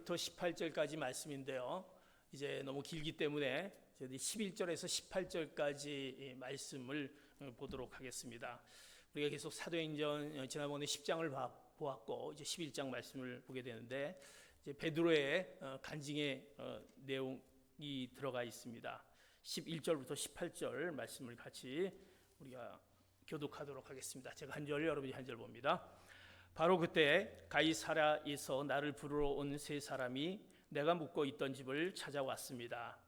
11절부터 18절까지 말씀인데요. 이제 너무 길기 때문에 11절에서 18절까지 말씀을 보도록 하겠습니다. 우리가 계속 사도행전 지난번에 10장을 보았고 이제 11장 말씀을 보게 되는데 이제 베드로의 간증의 내용이 들어가 있습니다. 11절부터 18절 말씀을 같이 우리가 교독하도록 하겠습니다. 제가 한 절, 여러분이 한 절 봅니다. 바로 그때 가이사랴에서 나를 부르러 온 세 사람이 내가 묵고 있던 집을 찾아왔습니다.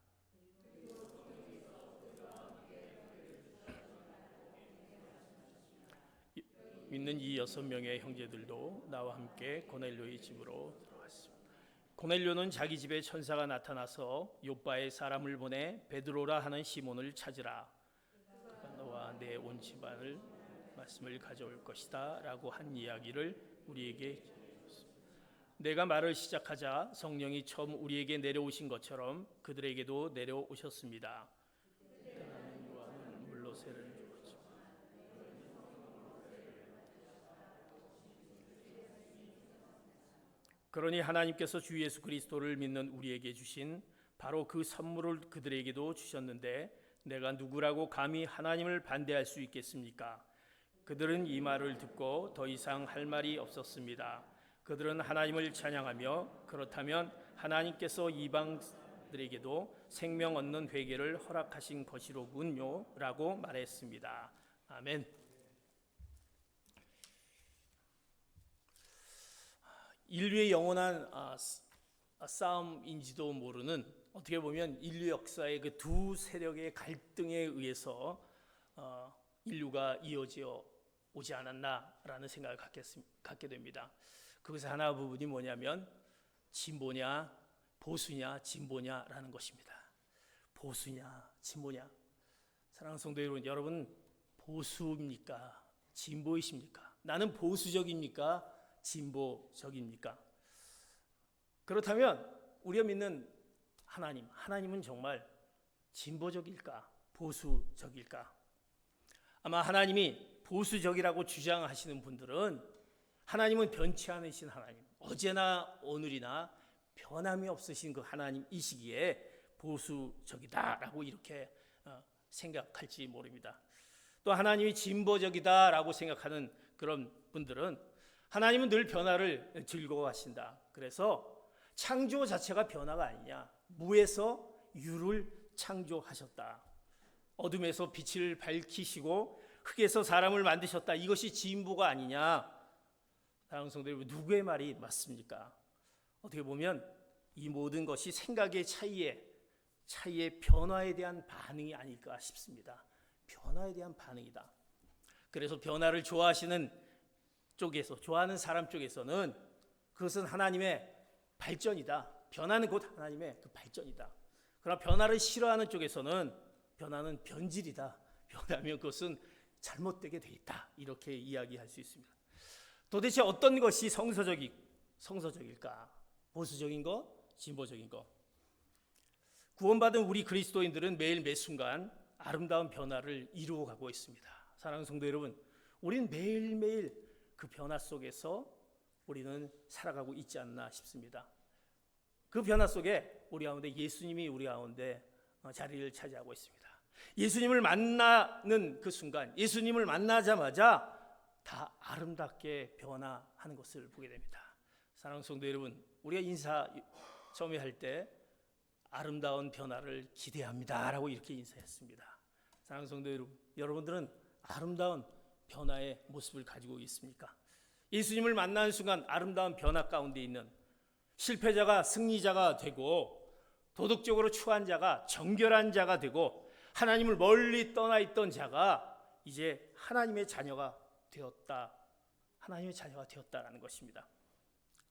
믿는 이 6명의 형제들도 나와 함께 고넬료의 집으로 들어왔습니다. 고넬료는 자기 집에 천사가 나타나서 욥바에 사람을 보내 베드로라 하는 시몬을 찾으라. 그가 너와 내 온 집안을 말씀을 가져올 것이다 라고 한 이야기를 우리에게 내가 말을 시작하자 성령이 처음 우리에게 내려오신 것처럼 그들에게도 내려오셨습니다. 때나는 요한은 물로 세를 주었죠. 그러니 하나님께서 주 예수 그리스도를 믿는 우리에게 주신 바로 그 선물을 그들에게도 주셨는데 내가 누구라고 감히 하나님을 반대할 수 있겠습니까? 그들은 이 말을 듣고 더 이상 할 말이 없었습니다. 그들은 하나님을 찬양하며 그렇다면 하나님께서 이방들에게도 생명 얻는 회개를 허락하신 것이로군요 라고 말했습니다. 아멘. 인류의 영원한 싸움인지도 모르는, 어떻게 보면 인류 역사의 그 두 세력의 갈등에 의해서 인류가 이어져 오지 않았나라는 생각을 갖게 됩니다. 그것의 하나 부분이 뭐냐면 진보냐 보수냐 진보냐라는 것입니다. 보수냐 진보냐. 사랑하는 성도 여러분, 보수입니까? 진보이십니까? 나는 보수적입니까? 진보적입니까? 그렇다면 우리가 믿는 하나님은 정말 진보적일까? 보수적일까? 아마 하나님이 보수적이라고 주장하시는 분들은 하나님은 변치 않으신 하나님, 어제나 오늘이나 변함이 없으신 그 하나님이시기에 보수적이다라고 이렇게 생각할지 모릅니다. 또 하나님이 진보적이다라고 생각하는 그런 분들은 하나님은 늘 변화를 즐거워하신다. 그래서 창조 자체가 변화가 아니냐, 무에서 유를 창조하셨다. 어둠에서 빛을 밝히시고 흙에서 사람을 만드셨다. 이것이 진보가 아니냐. 사랑하는 성도 여러분, 누구의 말이 맞습니까? 어떻게 보면 이 모든 것이 생각의 차이의 변화에 대한 반응이 아닐까 싶습니다. 변화에 대한 반응이다. 그래서 변화를 좋아하시는 쪽에서, 좋아하는 사람 쪽에서는 그것은 하나님의 발전이다. 변화는 곧 하나님의 그 발전이다. 그러나 변화를 싫어하는 쪽에서는 변화는 변질이다. 변하면 그것은 잘못되게 돼 있다. 이렇게 이야기할 수 있습니다. 도대체 어떤 것이 성서적일까? 보수적인 것, 진보적인 것. 구원받은 우리 그리스도인들은 매일 매 순간 아름다운 변화를 이루어가고 있습니다. 사랑하는 성도 여러분, 우리는 매일매일 그 변화 속에서 우리는 살아가고 있지 않나 싶습니다. 그 변화 속에 우리 가운데 예수님이 우리 가운데 자리를 차지하고 있습니다. 예수님을 만나는 그 순간, 예수님을 만나자마자 다 아름답게 변화하는 것을 보게 됩니다. 사랑하는 성도 여러분, 우리가 인사 처음에 할 때 아름다운 변화를 기대합니다 라고 이렇게 인사했습니다. 사랑하는 성도 여러분, 여러분들은 아름다운 변화의 모습을 가지고 있습니까? 예수님을 만나는 순간 아름다운 변화 가운데 있는 실패자가 승리자가 되고, 도덕적으로 추한 자가 정결한 자가 되고, 하나님을 멀리 떠나 있던 자가 이제 하나님의 자녀가 되었다. 하나님의 자녀가 되었다라는 것입니다.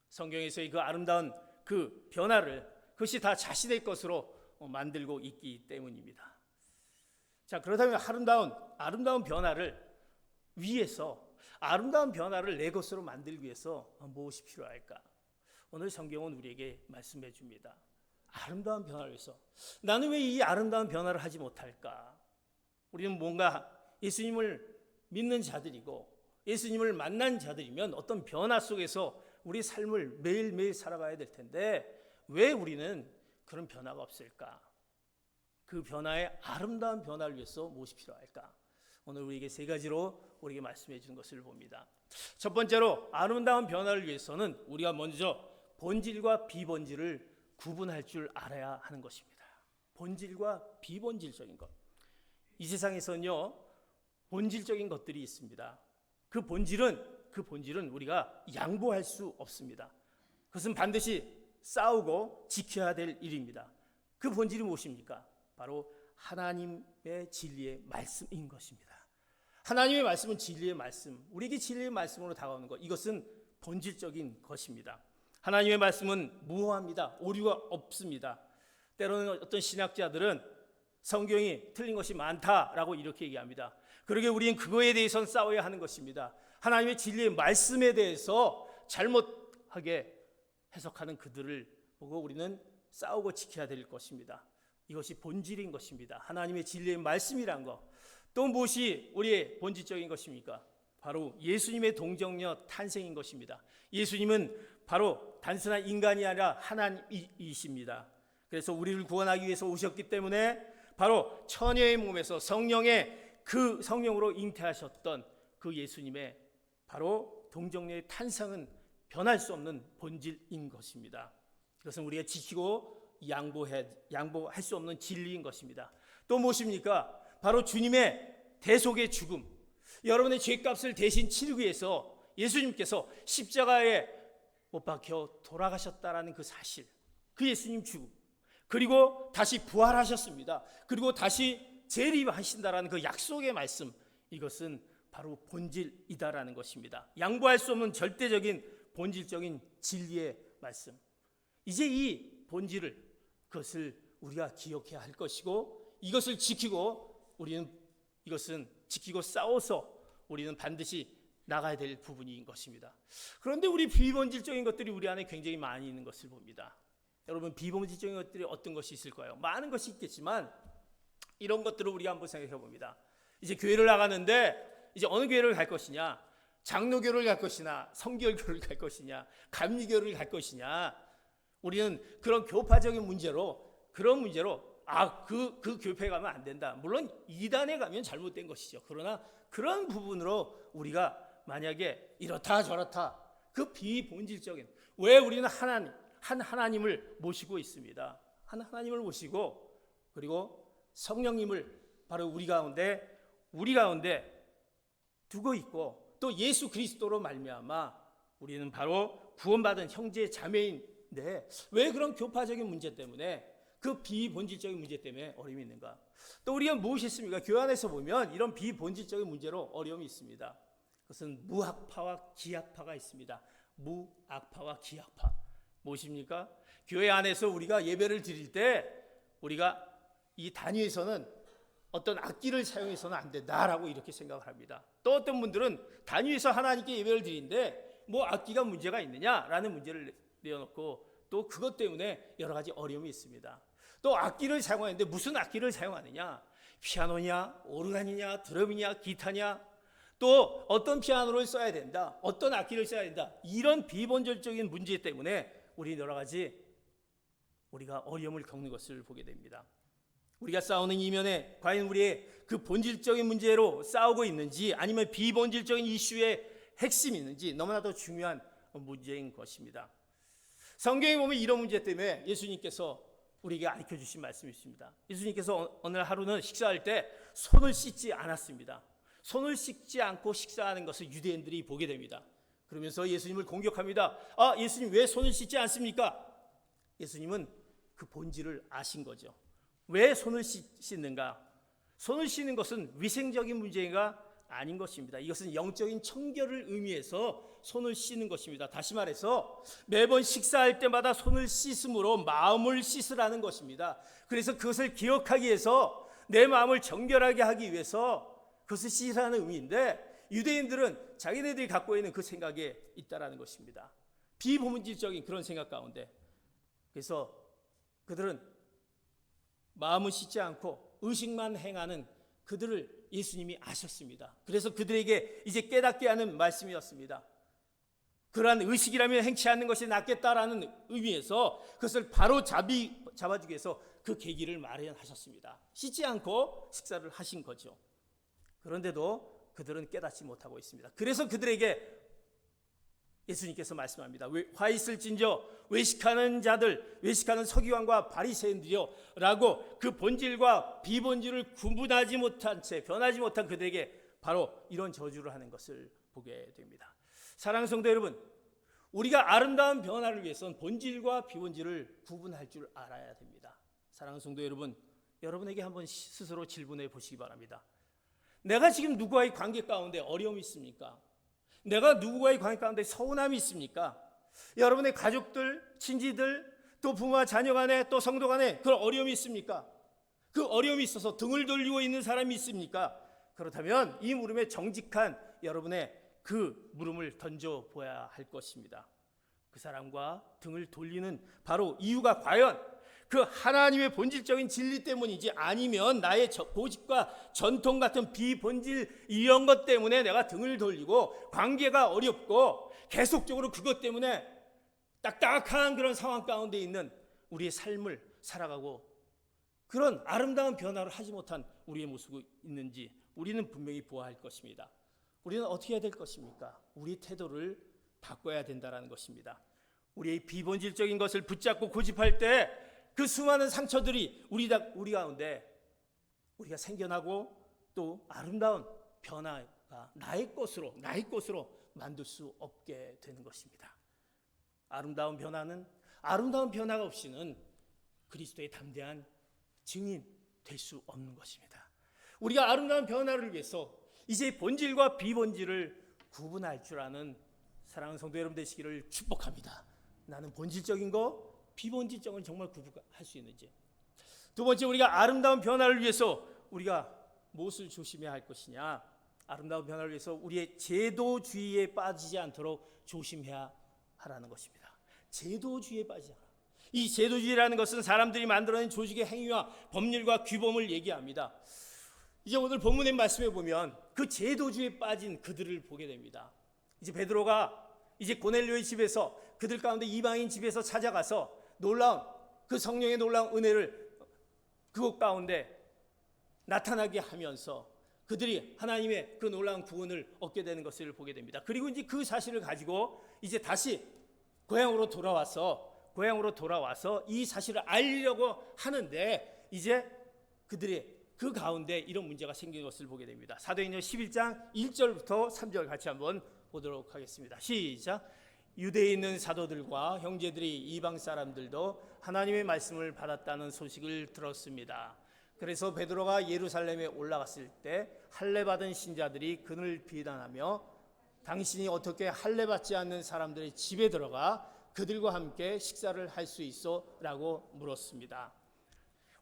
성경에서의 그 아름다운 그 변화를, 그것이 다 자신의 것으로 만들고 있기 때문입니다. 자, 그렇다면 아름다운 변화를 위해서, 아름다운 변화를 내 것으로 만들기 위해서 무엇이 필요할까? 오늘 성경은 우리에게 말씀해 줍니다. 아름다운 변화를 위해서 나는 왜 이 아름다운 변화를 하지 못할까? 우리는 뭔가 예수님을 믿는 자들이고 예수님을 만난 자들이면 어떤 변화 속에서 우리 삶을 매일매일 살아가야 될 텐데 왜 우리는 그런 변화가 없을까? 그 변화의 아름다운 변화를 위해서 무엇이 필요할까? 오늘 우리에게 세 가지로 우리에게 말씀해 주는 것을 봅니다. 첫 번째로 아름다운 변화를 위해서는 우리가 먼저 본질과 비본질을 구분할 줄 알아야 하는 것입니다. 본질과 비본질적인 것. 이 세상에서는요, 본질적인 것들이 있습니다. 그 본질은 우리가 양보할 수 없습니다. 그것은 반드시 싸우고 지켜야 될 일입니다. 그 본질이 무엇입니까? 바로 하나님의 진리의 말씀인 것입니다. 하나님의 말씀은 진리의 말씀, 우리에게 진리의 말씀으로 다가오는 것, 이것은 본질적인 것입니다. 하나님의 말씀은 무호합니다. 오류가 없습니다. 때로는 어떤 신학자들은 성경이 틀린 것이 많다라고 이렇게 얘기합니다. 그러게 우리는 그거에 대해서는 싸워야 하는 것입니다. 하나님의 진리의 말씀에 대해서 잘못하게 해석하는 그들을 보고 우리는 싸우고 지켜야 될 것입니다. 이것이 본질인 것입니다. 하나님의 진리의 말씀이란 것. 또 무엇이 우리의 본질적인 것입니까? 바로 예수님의 동정녀 탄생인 것입니다. 예수님은 바로 단순한 인간이 아니라 하나님이십니다. 그래서 우리를 구원하기 위해서 오셨기 때문에 바로 처녀의 몸에서 성령의 그 성령으로 잉태하셨던 그 예수님의 바로 동정녀의 탄생은 변할 수 없는 본질인 것입니다. 그것은 우리가 지키고 양보할 수 없는 진리인 것입니다. 또 무엇입니까? 바로 주님의 대속의 죽음. 여러분의 죄값을 대신 치르기 위해서 예수님께서 십자가에 못 박혀 돌아가셨다라는 그 사실, 그 예수님 죽음, 그리고 다시 부활하셨습니다. 그리고 다시 재림하신다라는 그 약속의 말씀, 이것은 바로 본질이다라는 것입니다. 양보할 수 없는 절대적인 본질적인 진리의 말씀. 이제 이 본질을, 그것을 우리가 기억해야 할 것이고, 이것을 지키고 이것은 지키고 싸워서 우리는 반드시 나가야 될 부분인 것입니다. 그런데 우리 비본질적인 것들이 우리 안에 굉장히 많이 있는 것을 봅니다. 여러분, 비본질적인 것들이 어떤 것이 있을까요? 많은 것이 있겠지만 이런 것들을 우리가 한번 생각해 봅니다. 이제 교회를 나가는데 이제 어느 교회를 갈 것이냐, 장로교를 갈 것이냐, 성결교를 갈 것이냐, 감리교를 갈 것이냐, 우리는 그런 교파적인 문제로 그 교회에 가면 안 된다. 물론 이단에 가면 잘못된 것이죠. 그러나 그런 부분으로 우리가 만약에 이렇다 저렇다, 그 비본질적인, 왜 우리는 하나님을 모시고 있습니다. 하나님을 모시고, 그리고 성령님을 바로 우리 가운데 두고 있고, 또 예수 그리스도로 말미암아 우리는 바로 구원받은 형제 자매인데 왜 그런 교파적인 문제 때문에, 그 비본질적인 문제 때문에 어려움이 있는가? 또 우리가 무엇이 있습니까? 교회 안에서 보면 이런 비본질적인 문제로 어려움이 있습니다. 그것은 무학파와 기학파가 있습니다. 무학파와 기학파. 무엇입니까? 교회 안에서 우리가 예배를 드릴 때 우리가 이 단위에서는 어떤 악기를 사용해서는 안 된다라고 이렇게 생각을 합니다. 또 어떤 분들은 단위에서 하나님께 예배를 드리는데 뭐 악기가 문제가 있느냐라는 문제를 내어놓고 또 그것 때문에 여러 가지 어려움이 있습니다. 또 악기를 사용하는데 무슨 악기를 사용하느냐? 피아노냐, 오르간이냐, 드럼이냐, 기타냐, 또 어떤 피아노를 써야 된다, 어떤 악기를 써야 된다, 이런 비본질적인 문제 때문에 우리 여러 가지 우리가 어려움을 겪는 것을 보게 됩니다. 우리가 싸우는 이면에 과연 우리의 그 본질적인 문제로 싸우고 있는지, 아니면 비본질적인 이슈의 핵심이 있는지, 너무나도 중요한 문제인 것입니다. 성경에 보면 이런 문제 때문에 예수님께서 우리에게 가르쳐 주신 말씀이 있습니다. 예수님께서 어느 하루는 식사할 때 손을 씻지 않았습니다. 손을 씻지 않고 식사하는 것을 유대인들이 보게 됩니다. 그러면서 예수님을 공격합니다. 예수님 왜 손을 씻지 않습니까? 예수님은 그 본질을 아신 거죠. 왜 손을 씻는가? 손을 씻는 것은 위생적인 문제가 아닌 것입니다. 이것은 영적인 청결을 의미해서 손을 씻는 것입니다. 다시 말해서 매번 식사할 때마다 손을 씻음으로 마음을 씻으라는 것입니다. 그래서 그것을 기억하기 위해서, 내 마음을 정결하게 하기 위해서 그것을 씻으라는 의미인데, 유대인들은 자기네들이 갖고 있는 그 생각에 있다라는 것입니다. 비본질적인 그런 생각 가운데. 그래서 그들은 마음을 씻지 않고 의식만 행하는 그들을 예수님이 아셨습니다. 그래서 그들에게 이제 깨닫게 하는 말씀이었습니다. 그러한 의식이라면 행치 않는 것이 낫겠다라는 의미에서 그것을 바로 잡아주기 위해서 그 계기를 마련하셨습니다. 씻지 않고 식사를 하신 거죠. 그런데도 그들은 깨닫지 못하고 있습니다. 그래서 그들에게 예수님께서 말씀합니다. 화 있을진저 외식하는 자들, 외식하는 서기관과 바리새인들이요 라고 그 본질과 비본질을 구분하지 못한 채 변하지 못한 그들에게 바로 이런 저주를 하는 것을 보게 됩니다. 사랑하는 성도 여러분, 우리가 아름다운 변화를 위해서는 본질과 비본질을 구분할 줄 알아야 됩니다. 사랑하는 성도 여러분, 여러분에게 한번 스스로 질문해 보시기 바랍니다. 내가 지금 누구와의 관계 가운데 어려움이 있습니까? 내가 누구와의 관계 가운데 서운함이 있습니까? 여러분의 가족들, 친지들, 또 부모와 자녀 간에, 또 성도 간에 그런 어려움이 있습니까? 그 어려움이 있어서 등을 돌리고 있는 사람이 있습니까? 그렇다면 이 물음에 정직한 여러분의 그 물음을 던져보아야 할 것입니다. 그 사람과 등을 돌리는 바로 이유가 과연 그 하나님의 본질적인 진리 때문이지 아니면 나의 고집과 전통 같은 비본질 이런 것 때문에 내가 등을 돌리고 관계가 어렵고 계속적으로 그것 때문에 딱딱한 그런 상황 가운데 있는 우리의 삶을 살아가고 그런 아름다운 변화를 하지 못한 우리의 모습이 있는지 우리는 분명히 보아야 할 것입니다. 우리는 어떻게 해야 될 것입니까? 우리 태도를 바꿔야 된다는 것입니다. 우리의 비본질적인 것을 붙잡고 고집할 때 그 수많은 상처들이 우리 가운데 우리가 생겨나고 또 아름다운 변화가 나의 것으로 만들 수 없게 되는 것입니다. 아름다운 변화가 없이는 그리스도의 담대한 증인 될 수 없는 것입니다. 우리가 아름다운 변화를 위해서 이제 본질과 비본질을 구분할 줄 아는 사랑하는 성도 여러분 되시기를 축복합니다. 나는 본질적인 거, 비본질적인 정말 구분할 수 있는지. 두 번째, 우리가 아름다운 변화를 위해서 우리가 무엇을 조심해야 할 것이냐? 아름다운 변화를 위해서 우리의 제도주의에 빠지지 않도록 조심해야 하라는 것입니다. 제도주의에 빠지지 않아. 이 제도주의라는 것은 사람들이 만들어낸 조직의 행위와 법률과 규범을 얘기합니다. 이제 오늘 본문의 말씀에 보면 그 제도주의에 빠진 그들을 보게 됩니다. 이제 베드로가 이제 고넬료의 집에서 그들 가운데 이방인 집에서 찾아가서 놀라운 그 성령의 놀라운 은혜를 그곳 가운데 나타나게 하면서 그들이 하나님의 그 놀라운 구원을 얻게 되는 것을 보게 됩니다. 그리고 이제 그 사실을 가지고 이제 다시 고향으로 돌아와서 이 사실을 알리려고 하는데 이제 그들의 그 가운데 이런 문제가 생긴 것을 보게 됩니다. 사도행전 11장 1절부터 3절 같이 한번 보도록 하겠습니다. 시작. 유대에 있는 사도들과 형제들이 이방 사람들도 하나님의 말씀을 받았다는 소식을 들었습니다. 그래서 베드로가 예루살렘에 올라갔을 때 할례 받은 신자들이 그를 비난하며 당신이 어떻게 할례 받지 않는 사람들의 집에 들어가 그들과 함께 식사를 할 수 있어? 라고 물었습니다.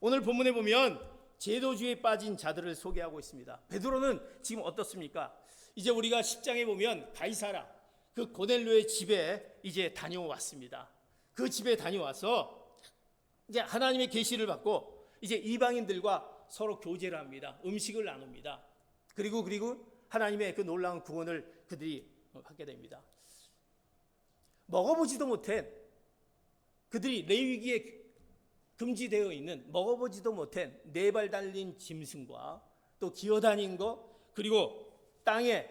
오늘 본문에 보면 제도주의에 빠진 자들을 소개하고 있습니다. 베드로는 지금 어떻습니까? 이제 우리가 10장에 보면 가이사랴 그 고넬료의 집에 이제 다녀왔습니다. 그 집에 다녀와서 이제 하나님의 계시를 받고 이제 이방인들과 서로 교제를 합니다. 음식을 나눕니다. 그리고 하나님의 그 놀라운 구원을 그들이 받게 됩니다. 먹어보지도 못한 그들이 레위기에 금지되어 있는 먹어보지도 못한 4발 달린 짐승과 또 기어다니는 것 그리고 땅에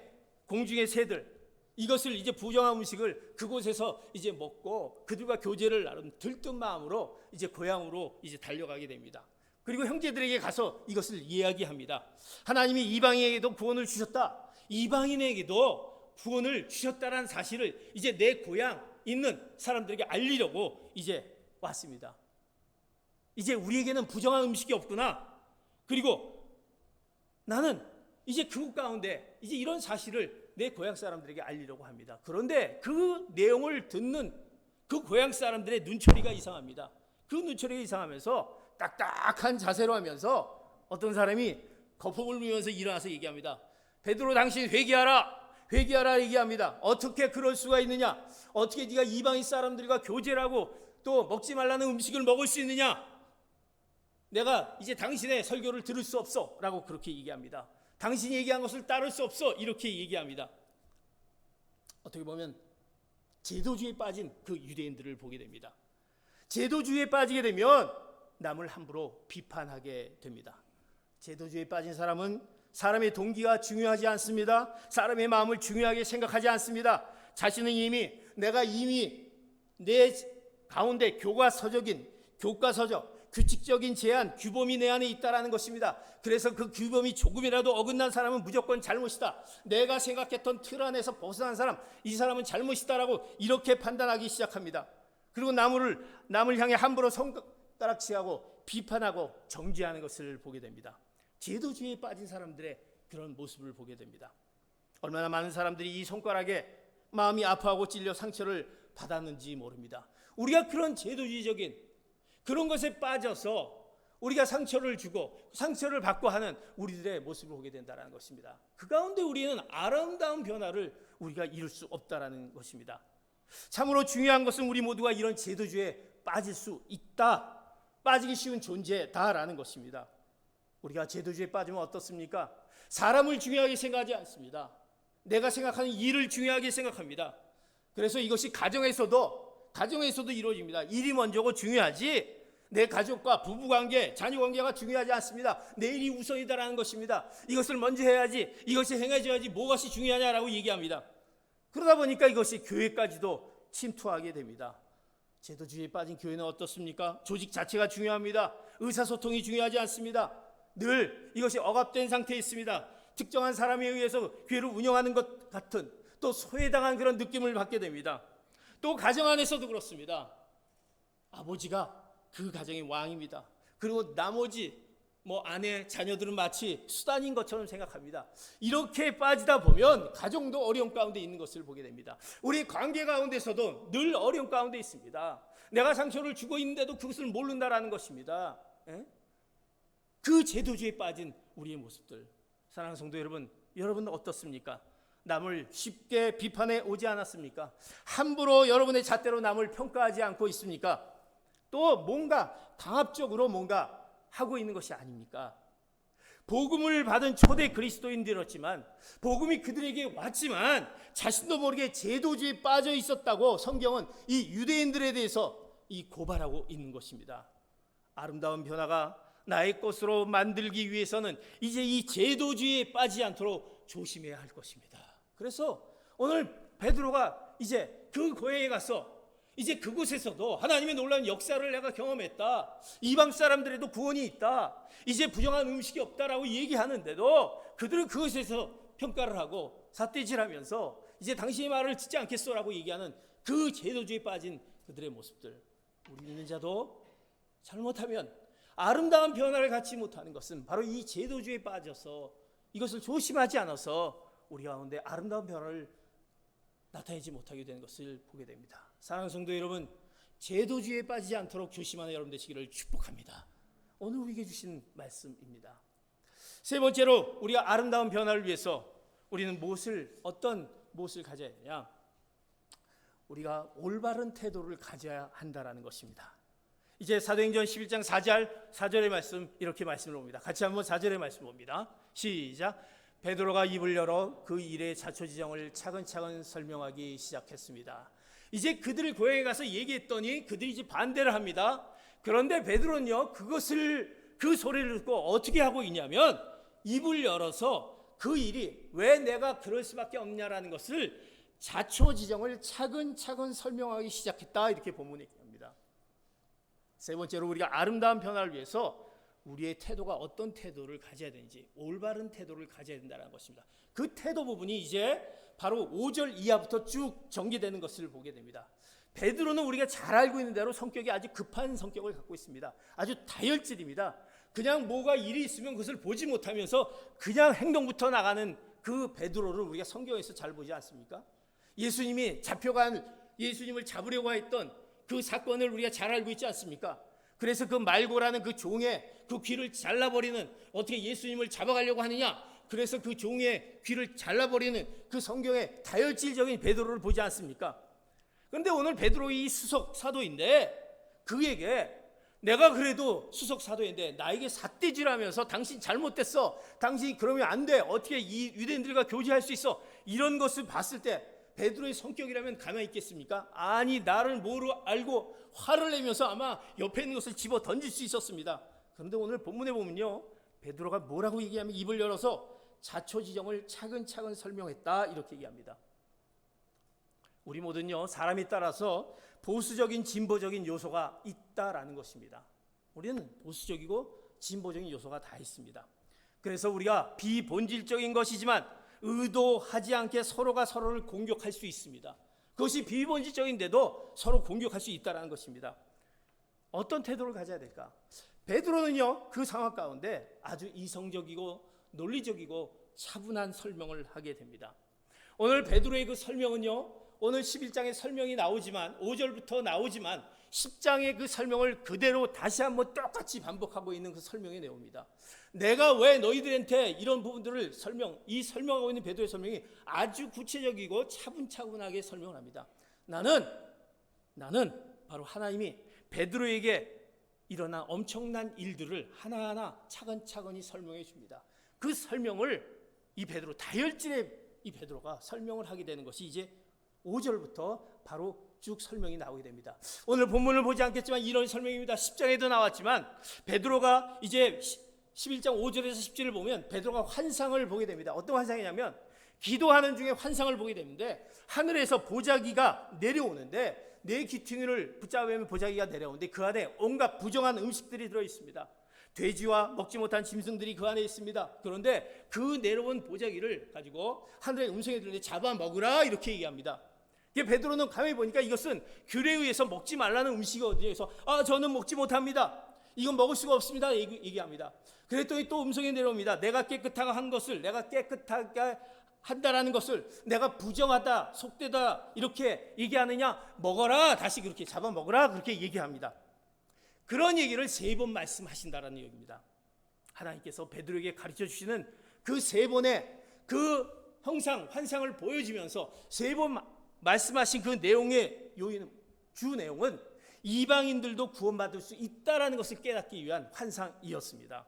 공중의 새들 이것을 이제 부정한 음식을 그곳에서 이제 먹고 그들과 교제를 나눈 들뜬 마음으로 이제 고향으로 이제 달려가게 됩니다. 그리고 형제들에게 가서 이것을 이야기합니다. 하나님이 이방인에게도 구원을 주셨다. 이방인에게도 구원을 주셨다라는 사실을 이제 내 고향 있는 사람들에게 알리려고 이제 왔습니다. 이제 우리에게는 부정한 음식이 없구나. 그리고 나는 이제 그곳 가운데 이제 이런 사실을 내 고향 사람들에게 알리려고 합니다. 그런데 그 내용을 듣는 그 고향 사람들의 눈초리가 이상합니다. 그 눈초리가 이상하면서 딱딱한 자세로 하면서 어떤 사람이 거품을 누면서 일어나서 얘기합니다. 베드로 당신 회개하라 얘기합니다. 어떻게 그럴 수가 있느냐? 어떻게 네가 이방인 사람들과 교제를 하고 또 먹지 말라는 음식을 먹을 수 있느냐? 내가 이제 당신의 설교를 들을 수 없어 라고 그렇게 얘기합니다. 당신이 얘기한 것을 따를 수 없어 이렇게 얘기합니다. 어떻게 보면 제도주의에 빠진 그 유대인들을 보게 됩니다. 제도주의에 빠지게 되면 남을 함부로 비판하게 됩니다. 제도주의에 빠진 사람은 사람의 동기가 중요하지 않습니다. 사람의 마음을 중요하게 생각하지 않습니다. 자신은 내가 이미 내 가운데 교과서적, 규칙적인 제한, 규범이 내 안에 있다라는 것입니다. 그래서 그 규범이 조금이라도 어긋난 사람은 무조건 잘못이다. 내가 생각했던 틀 안에서 벗어난 사람, 이 사람은 잘못이다라고 이렇게 판단하기 시작합니다. 그리고 남을 향해 함부로 손가락질하고 비판하고 정죄하는 것을 보게 됩니다. 제도주의에 빠진 사람들의 그런 모습을 보게 됩니다. 얼마나 많은 사람들이 이 손가락에 마음이 아파하고 찔려 상처를 받았는지 모릅니다. 우리가 그런 제도주의적인 그런 것에 빠져서 우리가 상처를 주고 상처를 받고 하는 우리들의 모습을 보게 된다는 것입니다. 그 가운데 우리는 아름다운 변화를 우리가 이룰 수 없다라는 것입니다. 참으로 중요한 것은 우리 모두가 이런 제도주의에 빠질 수 있다, 빠지기 쉬운 존재다라는 것입니다. 우리가 제도주의에 빠지면 어떻습니까? 사람을 중요하게 생각하지 않습니다. 내가 생각하는 일을 중요하게 생각합니다. 그래서 이것이 가정에서도 이루어집니다. 일이 먼저고 중요하지 내 가족과 부부관계, 자녀관계가 중요하지 않습니다. 내 일이 우선이다라는 것입니다. 이것을 먼저 해야지, 이것이 행해져야지 무엇이 중요하냐라고 얘기합니다. 그러다 보니까 이것이 교회까지도 침투하게 됩니다. 제도주의에 빠진 교회는 어떻습니까? 조직 자체가 중요합니다. 의사소통이 중요하지 않습니다. 늘 이것이 억압된 상태에 있습니다. 특정한 사람에 의해서 교회를 운영하는 것 같은 또 소외당한 그런 느낌을 받게 됩니다. 또 가정 안에서도 그렇습니다. 아버지가 그 가정의 왕입니다. 그리고 나머지 아내, 자녀들은 마치 수단인 것처럼 생각합니다. 이렇게 빠지다 보면 가정도 어려움 가운데 있는 것을 보게 됩니다. 우리 관계 가운데서도 늘 어려움 가운데 있습니다. 내가 상처를 주고 있는데도 그것을 모른다라는 것입니다. 그 제도주의에 빠진 우리의 모습들. 사랑하는 성도 여러분 어떻습니까? 남을 쉽게 비판해 오지 않았습니까? 함부로 여러분의 잣대로 남을 평가하지 않고 있습니까? 또 뭔가 강압적으로 뭔가 하고 있는 것이 아닙니까? 복음을 받은 초대 그리스도인들이었지만 복음이 그들에게 왔지만 자신도 모르게 제도주의에 빠져 있었다고 성경은 이 유대인들에 대해서 고발하고 있는 것입니다. 아름다운 변화가 나의 것으로 만들기 위해서는 이제 이 제도주의에 빠지지 않도록 조심해야 할 것입니다. 그래서 오늘 베드로가 이제 그 고향에 가서 이제 그곳에서도 하나님의 놀라운 역사를 내가 경험했다. 이방 사람들에도 구원이 있다. 이제 부정한 음식이 없다라고 얘기하는데도 그들은 그것에서 평가를 하고 삿대질하면서 이제 당신의 말을 듣지 않겠소라고 얘기하는 그 제도주의에 빠진 그들의 모습들. 우리 믿는 자도 잘못하면 아름다운 변화를 갖지 못하는 것은 바로 이 제도주의에 빠져서 이것을 조심하지 않아서 우리 가운데 아름다운 변화를 나타내지 못하게 되는 것을 보게 됩니다. 사랑하는 성도 여러분, 제도주의에 빠지지 않도록 조심하는 여러분 되시기를 축복합니다. 오늘 우리에게 주신 말씀입니다. 세 번째로 우리가 아름다운 변화를 위해서 우리는 어떤 무엇을 가져야 되냐? 우리가 올바른 태도를 가져야 한다라는 것입니다. 이제 사도행전 11장 4절의 말씀 이렇게 말씀을 봅니다. 같이 한번 4절의 말씀 봅니다. 시작. 베드로가 입을 열어 그 일의 자초지정을 차근차근 설명하기 시작했습니다. 이제 그들 고향에 가서 얘기했더니 그들이 이제 반대를 합니다. 그런데 베드로는요, 그 소리를 듣고 어떻게 하고 있냐면 입을 열어서 그 일이 왜 내가 그럴 수밖에 없냐라는 것을 자초지정을 차근차근 설명하기 시작했다. 이렇게 본문에 얘기합니다. 세 번째로 우리가 아름다운 변화를 위해서 우리의 태도가 어떤 태도를 가져야 되는지 올바른 태도를 가져야 된다는 것입니다. 그 태도 부분이 이제 바로 5절 이하부터 쭉 전개되는 것을 보게 됩니다. 베드로는 우리가 잘 알고 있는 대로 성격이 아주 급한 성격을 갖고 있습니다. 아주 다혈질입니다. 그냥 뭐가 일이 있으면 그것을 보지 못하면서 그냥 행동부터 나가는 그 베드로를 우리가 성경에서 잘 보지 않습니까? 예수님을 잡으려고 했던 그 사건을 우리가 잘 알고 있지 않습니까? 그래서 그 말고라는 그 종의 그 귀를 잘라버리는, 어떻게 예수님을 잡아가려고 하느냐, 그래서 그 종의 귀를 잘라버리는 그 성경의 다혈질적인 베드로를 보지 않습니까? 그런데 오늘 베드로 이 수석 사도인데 그에게 내가 그래도 수석 사도인데 나에게 삿대질하면서 당신 잘못됐어, 당신이 그러면 안 돼, 어떻게 이 유대인들과 교제할 수 있어, 이런 것을 봤을 때 베드로의 성격이라면 가만히 있겠습니까? 아니, 나를 뭐로 알고 화를 내면서 아마 옆에 있는 것을 집어 던질 수 있었습니다. 그런데 오늘 본문에 보면요, 베드로가 뭐라고 얘기하면 입을 열어서 자초지종을 차근차근 설명했다, 이렇게 얘기합니다. 우리 모두는요, 사람에 따라서 보수적인 진보적인 요소가 있다라는 것입니다. 우리는 보수적이고 진보적인 요소가 다 있습니다. 그래서 우리가 비본질적인 것이지만 의도하지 않게 서로가 서로를 공격할 수 있습니다. 그것이 비본질적인데도 서로 공격할 수 있다는 것입니다. 어떤 태도를 가져야 될까? 베드로는요, 그 상황 가운데 아주 이성적이고 논리적이고 차분한 설명을 하게 됩니다. 오늘 베드로의 그 설명은요, 오늘 11장의 설명이 나오지만 5절부터 나오지만 10장의 그 설명을 그대로 다시 한번 똑같이 반복하고 있는 그 설명의 내용입니다. 내가 왜 너희들한테 이런 부분들을 설명하고 있는 베드로의 설명이 아주 구체적이고 차분차분하게 설명을 합니다. 나는 바로 하나님이 베드로에게 일어난 엄청난 일들을 하나하나 차근차근히 설명해 줍니다. 그 설명을 이 베드로, 다혈질의 이 베드로가 설명을 하게 되는 것이 이제 5절부터 바로 쭉 설명이 나오게 됩니다. 오늘 본문을 보지 않겠지만 이런 설명입니다. 10장에도 나왔지만 베드로가 이제 11장 5절에서 10절을 보면 베드로가 환상을 보게 됩니다. 어떤 환상이냐면 기도하는 중에 환상을 보게 되는데 하늘에서 보자기가 내려오는데 내 귀퉁이를 붙잡으면 보자기가 내려오는데 그 안에 온갖 부정한 음식들이 들어있습니다. 돼지와 먹지 못한 짐승들이 그 안에 있습니다. 그런데 그 내려온 보자기를 가지고 하늘의 음성이 들리는데 잡아 먹으라, 이렇게 얘기합니다. 베드로는 가만히 보니까 이것은 규례에 의해서 먹지 말라는 음식이거든요. 그래서 저는 먹지 못합니다. 이건 먹을 수가 없습니다, 얘기합니다. 그랬더니 또 음성이 내려옵니다. 내가 깨끗하게 한 것을, 내가 깨끗하게 한다라는 것을 내가 부정하다, 속되다 이렇게 얘기하느냐, 먹어라, 다시 그렇게 잡아먹으라, 그렇게 얘기합니다. 그런 얘기를 3번 말씀하신다라는 얘기입니다. 하나님께서 베드로에게 가르쳐 주시는 그 3번의 그 형상, 환상을 보여주면서 3번 말씀하신 그 내용의 주 내용은 이방인들도 구원받을 수 있다라는 것을 깨닫기 위한 환상이었습니다.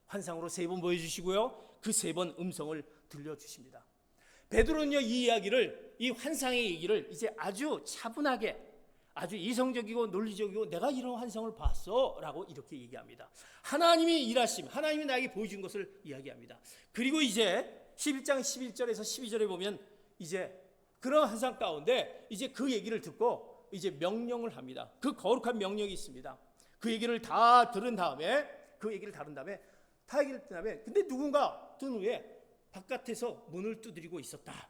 환상으로 3번 보여주시고요, 그 3번 음성을 들려주십니다. 베드로는요, 이 환상의 얘기를 이제 아주 차분하게, 아주 이성적이고 논리적이고 내가 이런 환상을 봤어 라고 이렇게 얘기합니다. 하나님이 일하심, 하나님이 나에게 보여준 것을 이야기합니다. 그리고 이제 11장 11절에서 12절에 보면 이제 그런 환상 가운데 이제 그 얘기를 듣고 이제 명령을 합니다. 그 거룩한 명령이 있습니다. 그 얘기를 다 들은 다음에 근데 누군가 든 후에 바깥에서 문을 두드리고 있었다.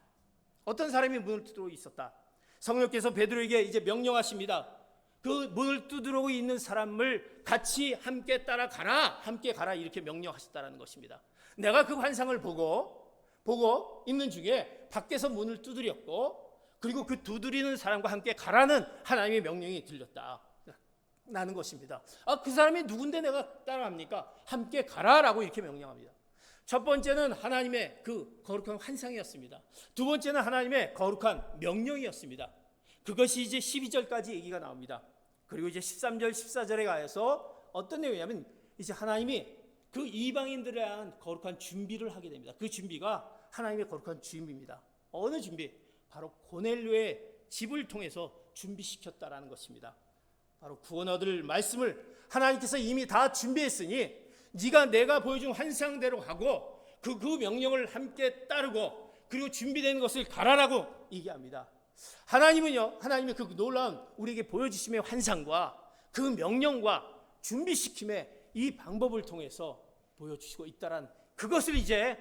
어떤 사람이 문을 두드리고 있었다. 성령께서 베드로에게 이제 명령하십니다. 그 문을 두드리고 있는 사람을 같이 함께 따라가라, 함께 가라, 이렇게 명령하셨다는 것입니다. 내가 그 환상을 보고 있는 중에 밖에서 문을 두드렸고, 그리고 그 두드리는 사람과 함께 가라는 하나님의 명령이 들렸다 라는 것입니다. 그 사람이 누군데 내가 따라합니까? 함께 가라라고 이렇게 명령합니다. 첫 번째는 하나님의 그 거룩한 환상이었습니다. 두 번째는 하나님의 거룩한 명령이었습니다. 그것이 이제 12절까지 얘기가 나옵니다. 그리고 이제 13절, 14절에 가서 어떤 내용이냐면 이제 하나님이 그 이방인들에 대한 거룩한 준비를 하게 됩니다. 그 준비가 하나님의 거룩한 준비입니다. 어느 준비? 바로 고넬료의 집을 통해서 준비시켰다라는 것입니다. 바로 구원 얻을 말씀을 하나님께서 이미 다 준비했으니 네가 내가 보여준 환상대로 하고 그 명령을 함께 따르고 그리고 준비된 것을 가라라고 얘기합니다. 하나님은요, 하나님의 그 놀라운 우리에게 보여주심의 환상과 그 명령과 준비시킴의 이 방법을 통해서 보여주시고 있다란 그것을 이제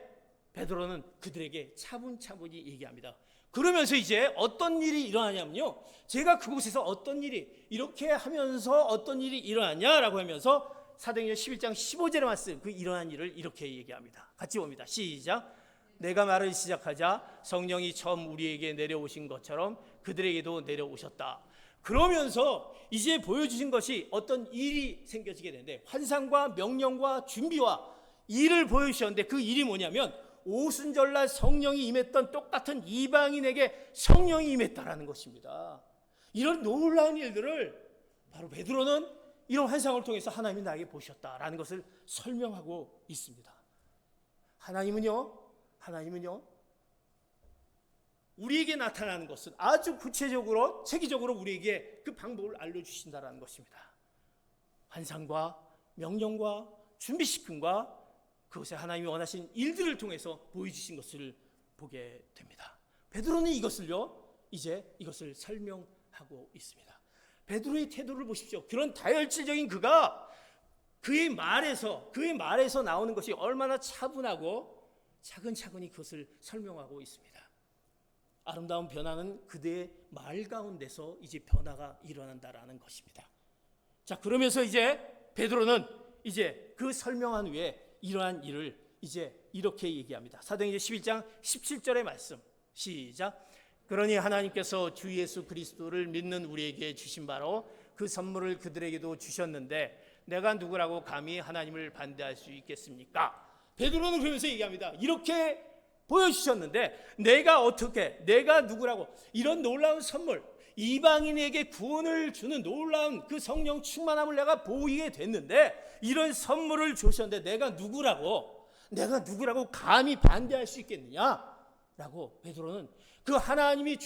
베드로는 그들에게 차분차분히 얘기합니다. 그러면서 이제 어떤 일이 일어나냐면요, 제가 그곳에서 어떤 일이 이렇게 하면서 어떤 일이 일어나냐라고 하면서 사도행전 11장 15절에 말씀 그 일어난 일을 이렇게 얘기합니다. 같이 봅니다. 시작. 내가 말을 시작하자 성령이 처음 우리에게 내려오신 것처럼 그들에게도 내려오셨다. 그러면서 이제 보여주신 것이 어떤 일이 생겨지게 되는데 환상과 명령과 준비와 일을 보여주셨는데 그 일이 뭐냐면 오순절날 성령이 임했던 똑같은 이방인에게 성령이 임했다라는 것입니다. 이런 놀라운 일들을 바로 베드로는 이런 환상을 통해서 하나님이 나에게 보셨다라는 것을 설명하고 있습니다. 하나님은요 우리에게 나타나는 것은 아주 구체적으로 체계적으로 우리에게 그 방법을 알려주신다는 것입니다. 환상과 명령과 준비시킴과 그것에 하나님이 원하신 일들을 통해서 보여주신 것을 보게 됩니다. 베드로는 이것을 설명하고 있습니다. 베드로의 태도를 보십시오. 그런 다혈질적인 그가 그의 말에서 나오는 것이 얼마나 차분하고 차근차근히 그것을 설명하고 있습니다. 아름다운 변화는 그대의 말 가운데서 이제 변화가 일어난다라는 것입니다. 자, 그러면서 이제 베드로는 이제 그 설명한 후에 일어난 일을 이제 이렇게 얘기합니다. 사도행전 11장 17절의 말씀. 시작. 그러니 하나님께서 주 예수 그리스도를 믿는 우리에게 주신 바로 그 선물을 그들에게도 주셨는데 내가 누구라고 감히 하나님을 반대할 수 있겠습니까? 베드로는 그러면서 얘기합니다. 이렇게 보여주셨는데 내가 누구라고 이런 놀라운 선물, 이방인에게 구원을 주는 놀라운 그 성령 충만함을 내가 보이게 됐는데 이런 선물을 주셨는데 내가 누구라고 감히 반대할 수 있겠느냐? 라고 베드로는 그 하나님이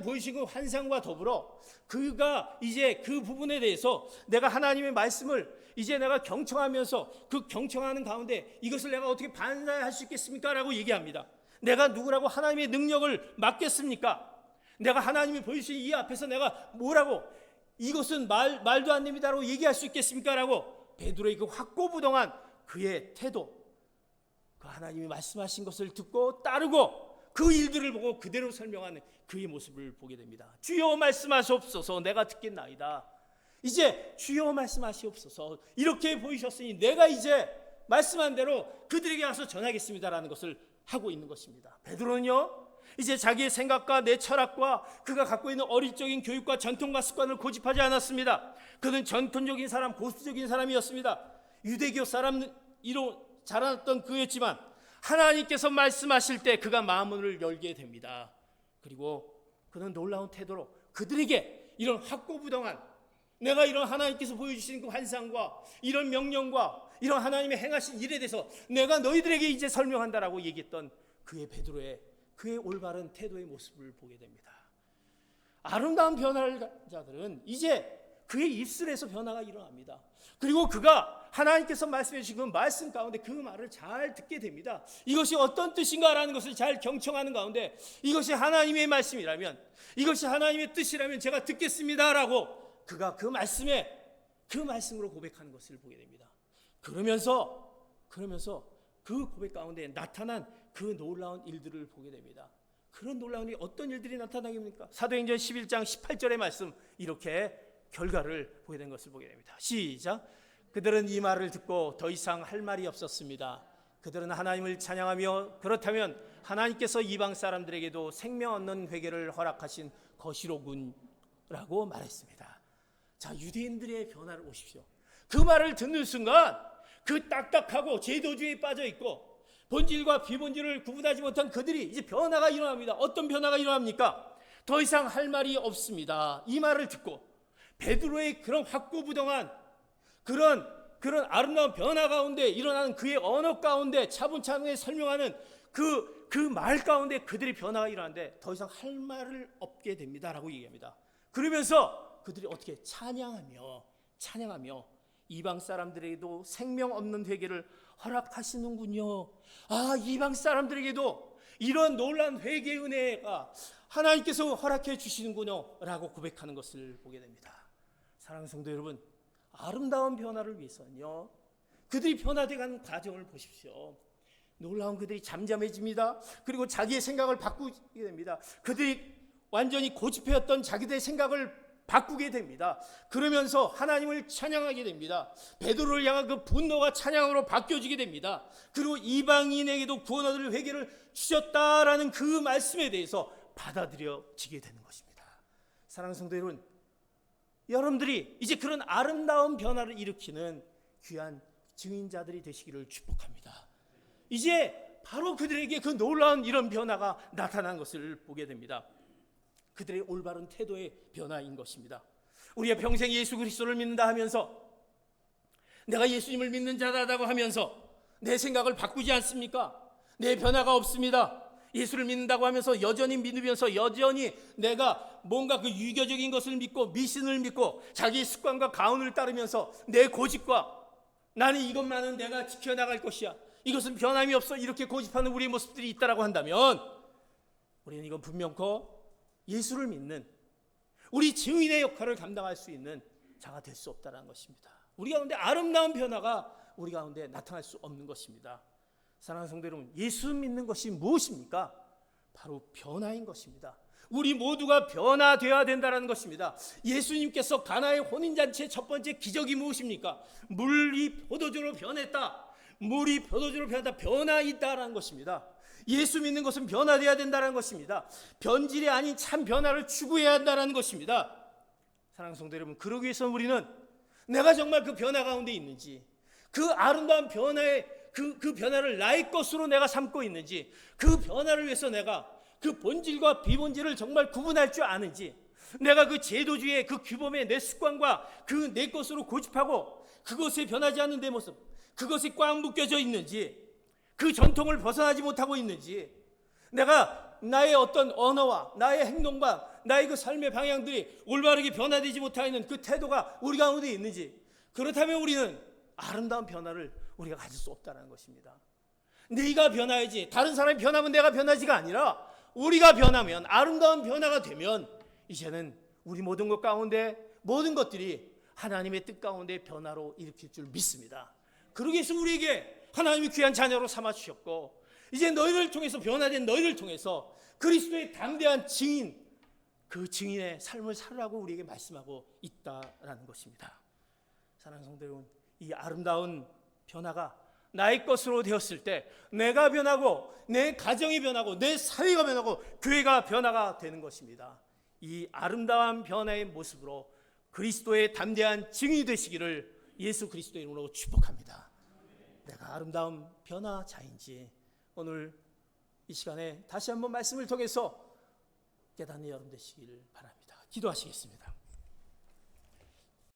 보여주신 그 환상과 더불어 그가 이제 그 부분에 대해서 내가 하나님의 말씀을 이제 내가 경청하면서 그 경청하는 가운데 이것을 내가 어떻게 반대할 수 있겠습니까? 라고 얘기합니다. 내가 누구라고 하나님의 능력을 맡겠습니까? 내가 하나님이 보여주신 이 앞에서 내가 뭐라고 이것은 말도 안 됩니다 라고 얘기할 수 있겠습니까? 라고 베드로의 그 확고부동한 그의 태도, 그 하나님이 말씀하신 것을 듣고 따르고 그 일들을 보고 그대로 설명하는 그의 모습을 보게 됩니다. 주여 말씀하시옵소서 내가 듣겠나이다. 이제 주여 말씀하시옵소서 이렇게 보이셨으니 내가 이제 말씀한 대로 그들에게 가서 전하겠습니다라는 것을 하고 있는 것입니다. 베드로는요 이제 자기의 생각과 내 철학과 그가 갖고 있는 어리적인 교육과 전통과 습관을 고집하지 않았습니다. 그는 전통적인 사람, 보수적인 사람이었습니다. 유대교 사람으로 자라났던 그였지만 하나님께서 말씀하실 때 그가 마음을 열게 됩니다. 그리고 그는 놀라운 태도로 그들에게 이런 확고부동한 내가 이런 하나님께서 보여주신 그 환상과 이런 명령과 이런 하나님의 행하신 일에 대해서 내가 너희들에게 이제 설명한다라고 얘기했던 그의 올바른 태도의 모습을 보게 됩니다. 아름다운 변화자들은 이제 그의 입술에서 변화가 일어납니다. 그리고 그가 하나님께서 말씀해 주신 그 말씀 가운데 그 말을 잘 듣게 됩니다. 이것이 어떤 뜻인가라는 것을 잘 경청하는 가운데 이것이 하나님의 말씀이라면 이것이 하나님의 뜻이라면 제가 듣겠습니다라고 그가 그 말씀으로 고백하는 것을 보게 됩니다. 그러면서 그 고백 가운데 나타난 그 놀라운 일들을 보게 됩니다. 그런 놀라운 일이 어떤 일들이 나타나겠습니까? 사도행전 11장 18절의 말씀 이렇게 결과를 보게 된 것을 보게 됩니다. 시작. 그들은 이 말을 듣고 더 이상 할 말이 없었습니다. 그들은 하나님을 찬양하며 그렇다면 하나님께서 이방 사람들에게도 생명 얻는 회개를 허락하신 것이로군라고 말했습니다. 자, 유대인들의 변화를 보십시오. 그 말을 듣는 순간 그 딱딱하고 제도주의에 빠져 있고 본질과 비본질을 구분하지 못한 그들이 이제 변화가 일어납니다. 어떤 변화가 일어납니까? 더 이상 할 말이 없습니다. 이 말을 듣고 베드로의 그런 확고부동한 그런 아름다운 변화 가운데 일어나는 그의 언어 가운데 차분차분하게 설명하는 그 말 가운데 그들의 변화가 일어나는데 더 이상 할 말을 없게 됩니다라고 얘기합니다. 그러면서 그들이 어떻게 찬양하며 이방 사람들에게도 생명 없는 회개를 허락하시는군요. 아, 이방 사람들에게도 이런 놀라운 회개 은혜가 하나님께서 허락해 주시는군요 라고 고백하는 것을 보게 됩니다. 사랑하는 성도 여러분, 아름다운 변화를 위해서는요 그들이 변화되어가는 과정을 보십시오. 놀라운 그들이 잠잠해집니다. 그리고 자기의 생각을 바꾸게 됩니다. 그들이 완전히 고집해왔던 자기들의 생각을 바꾸게 됩니다. 그러면서 하나님을 찬양하게 됩니다. 베드로를 향한 그 분노가 찬양으로 바뀌어지게 됩니다. 그리고 이방인에게도 구원 얻을 회개를 주셨다라는 그 말씀에 대해서 받아들여지게 되는 것입니다. 사랑하는 성도 여러분, 여러분들이 이제 그런 아름다운 변화를 일으키는 귀한 증인자들이 되시기를 축복합니다. 이제 바로 그들에게 그 놀라운 이런 변화가 나타난 것을 보게 됩니다. 그들의 올바른 태도의 변화인 것입니다. 우리가 평생 예수 그리스도를 믿는다 하면서 내가 예수님을 믿는 자다라고 하면서 내 생각을 바꾸지 않습니까? 내 변화가 없습니다. 예수를 믿는다고 하면서 여전히 믿으면서 여전히 내가 뭔가 그 유교적인 것을 믿고 미신을 믿고 자기 습관과 가훈을 따르면서 내 고집과 나는 이것만은 내가 지켜나갈 것이야, 이것은 변함이 없어, 이렇게 고집하는 우리의 모습들이 있다라고 한다면 우리는 이건 분명코 예수를 믿는 우리 증인의 역할을 감당할 수 있는 자가 될 수 없다는 것입니다. 우리 가운데 아름다운 변화가 우리 가운데 나타날 수 없는 것입니다. 사랑하는 성도 여러분, 예수 믿는 것이 무엇입니까? 바로 변화인 것입니다. 우리 모두가 변화되어야 된다는 것입니다. 예수님께서 가나의 혼인잔치의 첫 번째 기적이 무엇입니까? 물이 포도주로 변했다. 물이 포도주로 변했다. 변화 있다라는 것입니다. 예수 믿는 것은 변화되어야 된다는 것입니다. 변질이 아닌 참 변화를 추구해야 한다는 것입니다. 사랑하는 성도 여러분, 그러기 위해서는 우리는 내가 정말 그 변화 가운데 있는지, 그 아름다운 변화의 그 변화를 나의 것으로 내가 삼고 있는지, 그 변화를 위해서 내가 그 본질과 비본질을 정말 구분할 줄 아는지, 내가 그 제도주의의 그 규범의 내 습관과 그 내 것으로 고집하고 그것에 변하지 않는 내 모습, 그것이 꽉 묶여져 있는지, 그 전통을 벗어나지 못하고 있는지, 내가 나의 어떤 언어와 나의 행동과 나의 그 삶의 방향들이 올바르게 변화되지 못하는 그 태도가 우리 가운데 있는지, 그렇다면 우리는 아름다운 변화를 우리가 가질 수 없다는 것입니다. 네가 변화야지, 다른 사람이 변하면 내가 변하지가 아니라 우리가 변하면, 아름다운 변화가 되면 이제는 우리 모든 것 가운데 모든 것들이 하나님의 뜻 가운데 변화로 일으킬 줄 믿습니다. 그러기 위해서 우리에게 하나님이 귀한 자녀로 삼아주셨고, 이제 너희를 통해서, 변화된 너희를 통해서 그리스도의 담대한 증인, 그 증인의 삶을 살라고 우리에게 말씀하고 있다라는 것입니다. 사랑하는 성도 여러분, 이 아름다운 변화가 나의 것으로 되었을 때 내가 변하고 내 가정이 변하고 내 사회가 변하고 교회가 변화가 되는 것입니다. 이 아름다운 변화의 모습으로 그리스도의 담대한 증인이 되시기를 예수 그리스도의 이름으로 축복합니다. 내가 아름다운 변화자인지 오늘 이 시간에 다시 한번 말씀을 통해서 깨닫는 여러분 되시기를 바랍니다. 기도하시겠습니다.